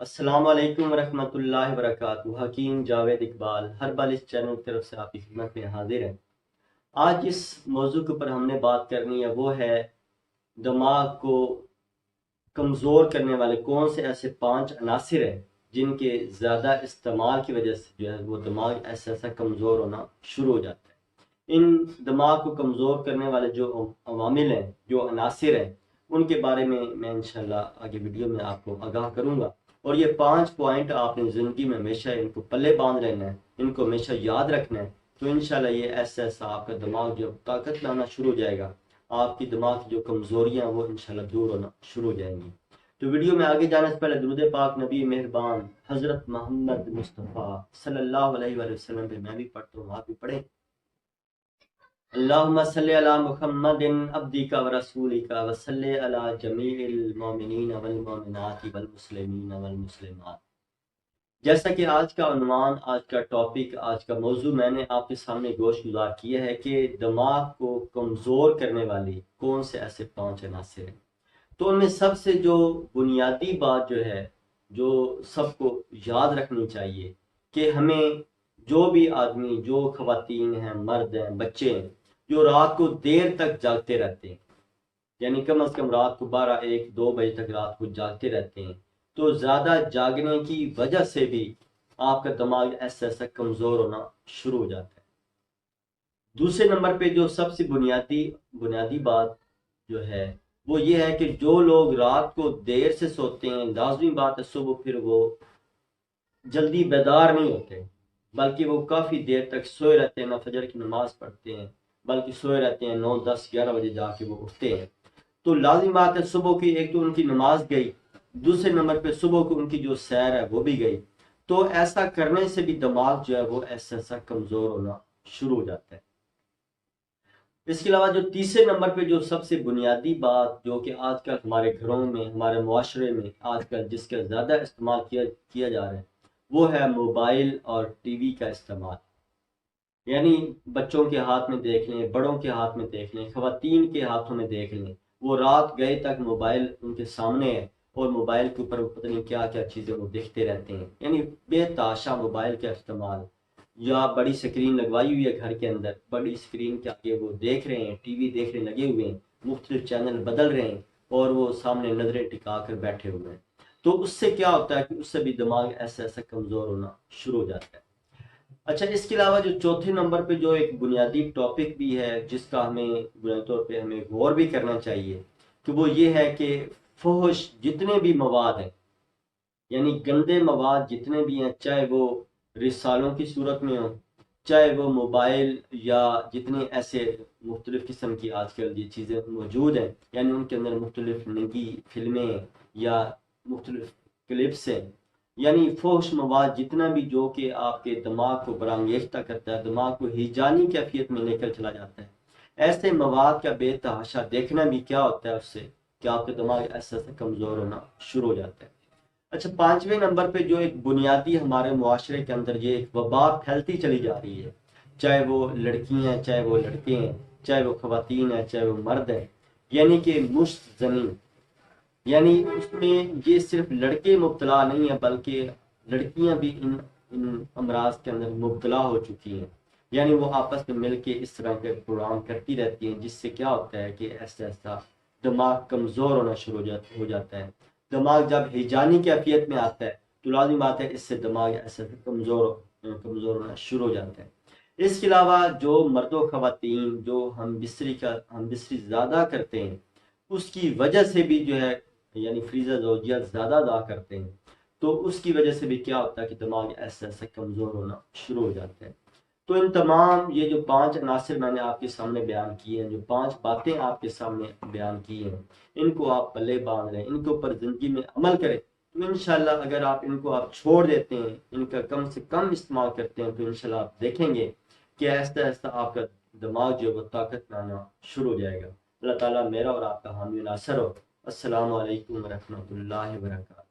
السلام علیکم ورحمۃ اللہ وبرکاتہ۔ حکیم جاوید اقبال ہر بال اس چینل کی طرف سے آپ کی خدمت میں حاضر ہیں۔ آج اس موضوع کے اوپر ہم نے بات کرنی ہے، وہ ہے دماغ کو کمزور کرنے والے کون سے ایسے 5 عناصر ہیں جن کے زیادہ استعمال کی وجہ سے جو ہے وہ دماغ ایسا کمزور ہونا شروع ہو جاتا ہے۔ ان دماغ کو کمزور کرنے والے جو عوامل ہیں، جو عناصر ہیں، ان کے بارے میں انشاءاللہ آگے ویڈیو میں آپ کو آگاہ کروں گا، اور یہ 5 پوائنٹ آپ نے زندگی میں ہمیشہ ان کو پلے باندھ لینا ہے، ان کو ہمیشہ یاد رکھنا ہے، تو انشاءاللہ یہ ایسا آپ کا دماغ جو طاقت لانا شروع ہو جائے گا، آپ کی دماغ کی جو کمزوریاں وہ انشاءاللہ دور ہونا شروع ہو جائیں گی۔ تو ویڈیو میں آگے جانے سے پہلے درود پاک نبی مہربان حضرت محمد مصطفیٰ صلی اللہ علیہ وآلہ وسلم پہ میں بھی پڑھتا ہوں، آپ بھی پڑھیں۔ اللہم صلی علی محمد عبدک و رسولک و صلی علی جمیع المومنین والمومنات والمسلمین والمسلمات۔ جیسا کہ آج کا عنوان، آج کا ٹاپک، آج کا موضوع میں نے آپ کے سامنے گوش گزار کیا ہے کہ دماغ کو کمزور کرنے والی کون سے ایسے 5 عناصر ہیں۔ تو ان میں سب سے جو بنیادی بات جو ہے، جو سب کو یاد رکھنی چاہیے کہ ہمیں جو بھی آدمی، جو خواتین ہیں، مرد ہیں، بچے ہیں، جو رات کو دیر تک جاگتے رہتے ہیں، یعنی کم از کم رات کو 12 1 2 بجے تک رات کو جاگتے رہتے ہیں، تو زیادہ جاگنے کی وجہ سے بھی آپ کا دماغ ایسا کمزور ہونا شروع ہو جاتا ہے۔ دوسرے نمبر پہ جو سب سے بنیادی بات جو ہے وہ یہ ہے کہ جو لوگ رات کو دیر سے سوتے ہیں، لازمی بات ہے صبح پھر وہ جلدی بیدار نہیں ہوتے، بلکہ وہ کافی دیر تک سوئے رہتے ہیں، نہ فجر کی نماز پڑھتے ہیں، بلکہ سوئے رہتے ہیں، 9 10 11 بجے جا کے وہ اٹھتے ہیں۔ تو لازمی بات ہے صبح کی ایک تو ان کی نماز گئی، دوسرے نمبر پہ صبح کو ان کی جو سیر ہے وہ بھی گئی، تو ایسا کرنے سے بھی دماغ جو ہے وہ ایسا کمزور ہونا شروع ہو جاتا ہے۔ اس کے علاوہ جو تیسرے نمبر پہ جو سب سے بنیادی بات جو کہ آج کل ہمارے گھروں میں، ہمارے معاشرے میں آج کل جس کا زیادہ استعمال کیا جا رہا ہے، وہ ہے موبائل اور ٹی وی کا استعمال۔ یعنی بچوں کے ہاتھ میں دیکھ لیں، بڑوں کے ہاتھ میں دیکھ لیں، خواتین کے ہاتھوں میں دیکھ لیں، وہ رات گئے تک موبائل ان کے سامنے ہے، اور موبائل کے اوپر پتہ نہیں کیا کیا چیزیں وہ دیکھتے رہتے ہیں، یعنی بے تحاشا موبائل کا استعمال۔ یا بڑی سکرین لگوائی ہوئی ہے گھر کے اندر، بڑی سکرین کے آگے وہ دیکھ رہے ہیں، ٹی وی دیکھنے لگے ہوئے ہیں، مختلف چینل بدل رہے ہیں، اور وہ سامنے نظریں ٹکا کر بیٹھے ہوئے ہیں۔ تو اس سے کیا ہوتا ہے کہ اس سے بھی دماغ ایسا کمزور ہونا شروع ہو جاتا ہے۔ اچھا، اس کے علاوہ جو چوتھے نمبر پہ جو ایک بنیادی ٹاپک بھی ہے جس کا ہمیں بنیادی طور پہ ہمیں غور بھی کرنا چاہیے، کہ وہ یہ ہے کہ فحش جتنے بھی مواد ہیں، یعنی گندے مواد جتنے بھی ہیں، چاہے وہ رسالوں کی صورت میں ہوں، چاہے وہ موبائل یا جتنے ایسے مختلف قسم کی آج کل یہ چیزیں موجود ہیں، یعنی ان کے اندر مختلف ننگی فلمیں یا مختلف کلپس ہیں، یعنی فحش مواد جتنا بھی جو کہ آپ کے دماغ کو برانگیختہ کرتا ہے، دماغ کو ہیجانی کیفیت میں لے کر چلا جاتا ہے، ایسے مواد کا بے تحاشا دیکھنا بھی کیا ہوتا ہے اس سے کہ آپ کا دماغ ایسا کمزور ہونا شروع ہو جاتا ہے۔ اچھا، 5ویں نمبر پہ جو ایک بنیادی ہمارے معاشرے کے اندر یہ ایک وبا پھیلتی چلی جا رہی ہے، چاہے وہ لڑکی ہیں، چاہے وہ لڑکے ہیں، چاہے وہ خواتین ہیں، چاہے وہ مرد ہیں، یعنی کہ مشت زنی، یعنی اس میں یہ صرف لڑکے مبتلا نہیں ہیں بلکہ لڑکیاں بھی ان امراض کے اندر مبتلا ہو چکی ہیں، یعنی وہ آپس میں مل کے اس طرح کے پروگرام کرتی رہتی ہیں، جس سے کیا ہوتا ہے کہ ایسا دماغ کمزور ہونا شروع ہو جاتا ہے۔ دماغ جب ہیجانی کیفیت میں آتا ہے تو لازمی بات ہے اس سے دماغ ایسا کمزور ہونا شروع ہو جاتا ہے۔ اس کے علاوہ جو مرد و خواتین جو ہم بستری زیادہ کرتے ہیں، اس کی وجہ سے بھی جو ہے، یعنی فریضہ زوجیہ زیادہ ادا کرتے ہیں، تو اس کی وجہ سے بھی کیا ہوتا ہے کہ دماغ ایسا کمزور ہونا شروع ہو جاتا ہے۔ تو ان تمام یہ جو 5 عناصر میں نے آپ کے سامنے بیان کیے ہیں، جو 5 باتیں آپ کے سامنے بیان کی ہیں، ان کو آپ پلے باندھ لیں، ان کے اوپر زندگی میں عمل کریں، تو انشاءاللہ اگر ان کو آپ چھوڑ دیتے ہیں، ان کا کم سے کم استعمال کرتے ہیں، تو انشاءاللہ آپ دیکھیں گے کہ ایسا آپ کا دماغ جو ہے وہ طاقت میں آنا شروع ہو جائے گا۔ اللہ تعالیٰ میرا اور آپ کا حامی و ناصر ہو۔ السلام علیکم ورحمۃ اللہ وبرکاتہ۔